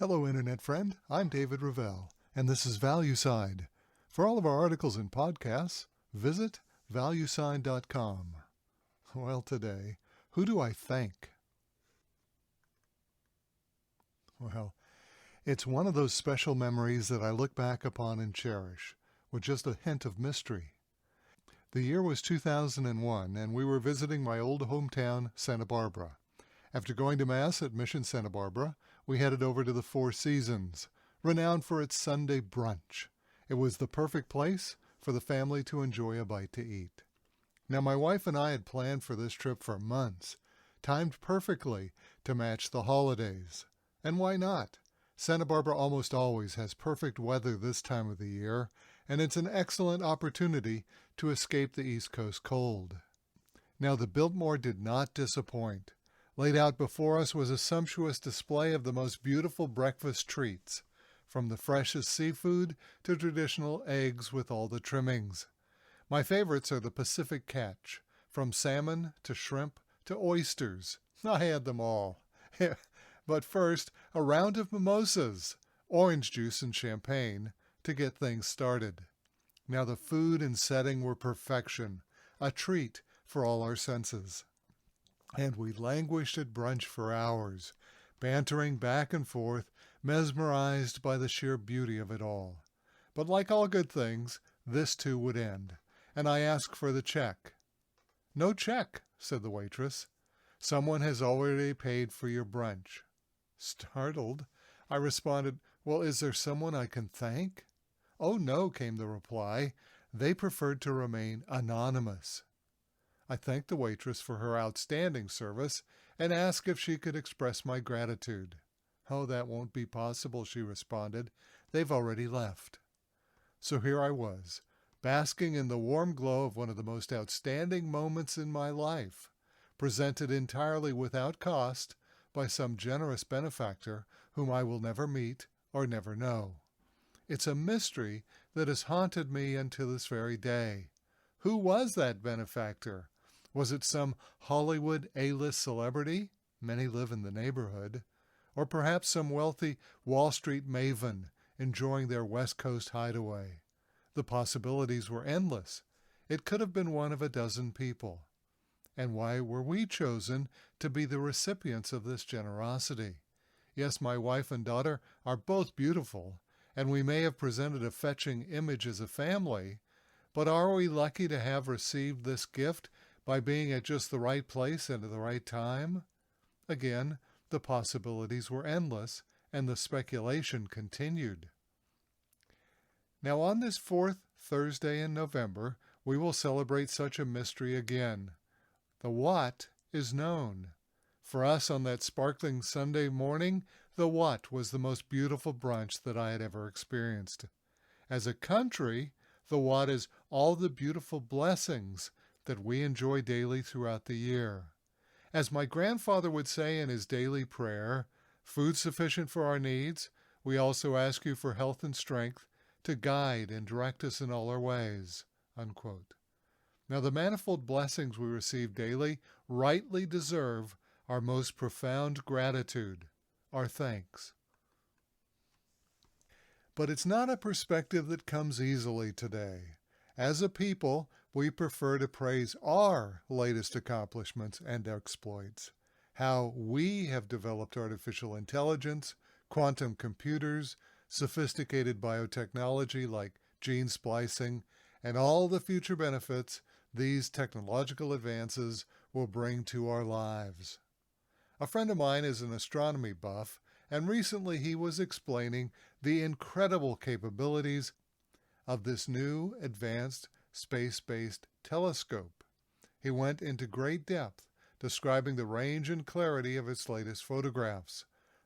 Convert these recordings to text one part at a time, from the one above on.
Hello, Internet friend. I'm David Ravel, and this is ValueSide. For all of our articles and podcasts, visit valueside.com. Well, today, who do I thank? Well, it's one of those special memories that I look back upon and cherish, with just a hint of mystery. The year was 2001, and we were visiting my old hometown, Santa Barbara. After going to Mass at Mission Santa Barbara, we headed over to the Four Seasons, renowned for its Sunday Brunch. It was the perfect place for the family to enjoy a bite to eat. Now, my wife and I had planned for this trip for months, timed perfectly to match the holidays. And why not? Santa Barbara almost always has perfect weather this time of the year, and it's an excellent opportunity to escape the East Coast cold. Now, the Biltmore did not disappoint. Laid out before us was a sumptuous display of the most beautiful breakfast treats, from the freshest seafood to traditional eggs with all the trimmings. My favorites are the Pacific catch, from salmon to shrimp to oysters. I had them all. But first, a round of mimosas, orange juice and champagne, to get things started. Now the food and setting were perfection, a treat for all our senses. And we languished at brunch for hours, bantering back and forth, mesmerized by the sheer beauty of it all. But like all good things, this too would end, and I asked for the check. "No check," said the waitress. "Someone has already paid for your brunch." Startled, I responded, "Well, is there someone I can thank?" "Oh, no," came the reply. "They preferred to remain anonymous." I thanked the waitress for her outstanding service and asked if she could express my gratitude. "Oh, that won't be possible," she responded. "They've already left." So here I was, basking in the warm glow of one of the most outstanding moments in my life, presented entirely without cost by some generous benefactor whom I will never meet or never know. It's a mystery that has haunted me until this very day. Who was that benefactor? Was it some Hollywood A-list celebrity? Many live in the neighborhood. Or perhaps some wealthy Wall Street maven enjoying their West Coast hideaway. The possibilities were endless. It could have been one of a dozen people. And why were we chosen to be the recipients of this generosity? Yes, my wife and daughter are both beautiful, and we may have presented a fetching image as a family, but are we lucky to have received this gift by being at just the right place and at the right time? Again, the possibilities were endless, and the speculation continued. Now, on this fourth Thursday in November, we will celebrate such a mystery again. The what is known. For us on that sparkling Sunday morning, the what was the most beautiful brunch that I had ever experienced. As a country, the what is all the beautiful blessings that we enjoy daily throughout the year. As my grandfather would say in his daily prayer, "Food sufficient for our needs, we also ask you for health and strength to guide and direct us in all our ways." Unquote. Now, the manifold blessings we receive daily rightly deserve our most profound gratitude, our thanks. But it's not a perspective that comes easily today. As a people, we prefer to praise our latest accomplishments and exploits, how we have developed artificial intelligence, quantum computers, sophisticated biotechnology like gene splicing, and all the future benefits these technological advances will bring to our lives. A friend of mine is an astronomy buff, and recently he was explaining the incredible capabilities of this new advanced space-based telescope. He went into great depth describing the range and clarity of its latest photographs.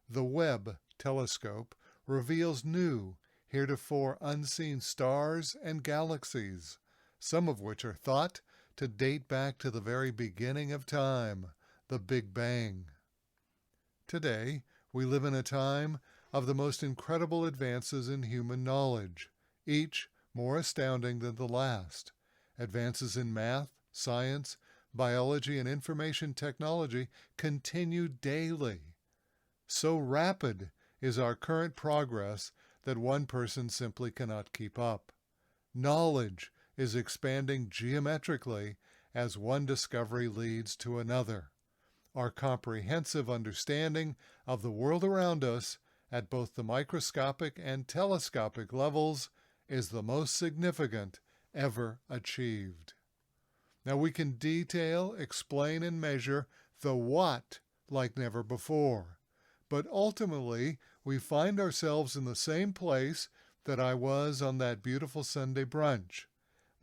The Webb telescope reveals new, heretofore unseen stars and galaxies, some of which are thought to date back to the very beginning of time, the Big Bang. Today, we live in a time of the most incredible advances in human knowledge, each more astounding than the last. Advances in math, science, biology, and information technology continue daily. So rapid is our current progress that one person simply cannot keep up. Knowledge is expanding geometrically as one discovery leads to another. Our comprehensive understanding of the world around us at both the microscopic and telescopic levels is the most significant ever achieved. Now we can detail, explain, and measure the what like never before, but ultimately we find ourselves in the same place that I was on that beautiful Sunday brunch.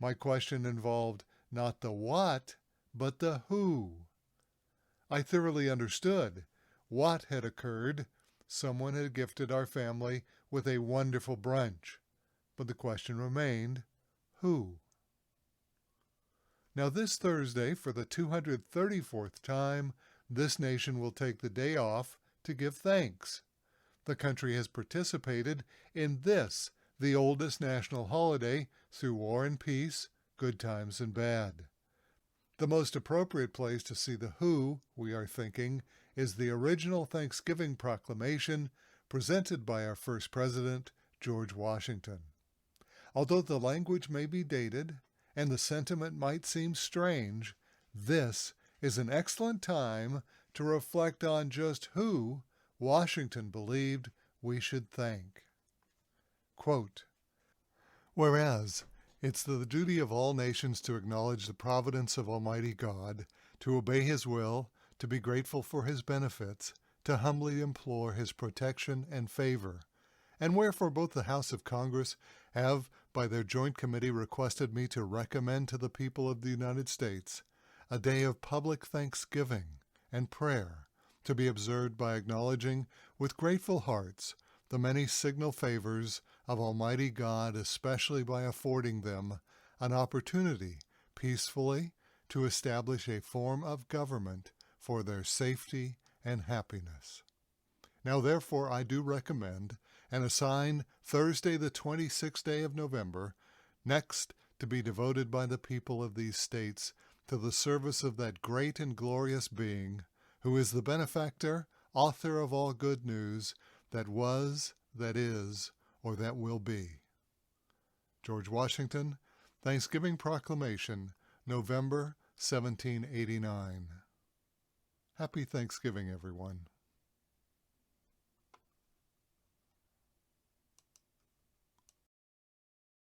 My question involved not the what, but the who. I thoroughly understood what had occurred. Someone had gifted our family with a wonderful brunch. But the question remained, who? Now this Thursday, for the 234th time, this nation will take the day off to give thanks. The country has participated in this, the oldest national holiday, through war and peace, good times and bad. The most appropriate place to see the who, we are thinking, is the original Thanksgiving proclamation presented by our first president, George Washington. Although the language may be dated and the sentiment might seem strange, this is an excellent time to reflect on just who Washington believed we should thank. Quote, "Whereas it's the duty of all nations to acknowledge the providence of Almighty God, to obey His will, to be grateful for His benefits, to humbly implore His protection and favor, and wherefore both the House of Congress have, by their joint committee, requested me to recommend to the people of the United States a day of public thanksgiving and prayer, to be observed by acknowledging with grateful hearts the many signal favors of Almighty God, especially by affording them an opportunity peacefully to establish a form of government for their safety and happiness. Now therefore I do recommend and assign Thursday the 26th day of November next to be devoted by the people of these states to the service of that great and glorious being who is the benefactor, author of all good news that was, that is, or that will be." George Washington, Thanksgiving Proclamation, November 1789. Happy Thanksgiving, everyone.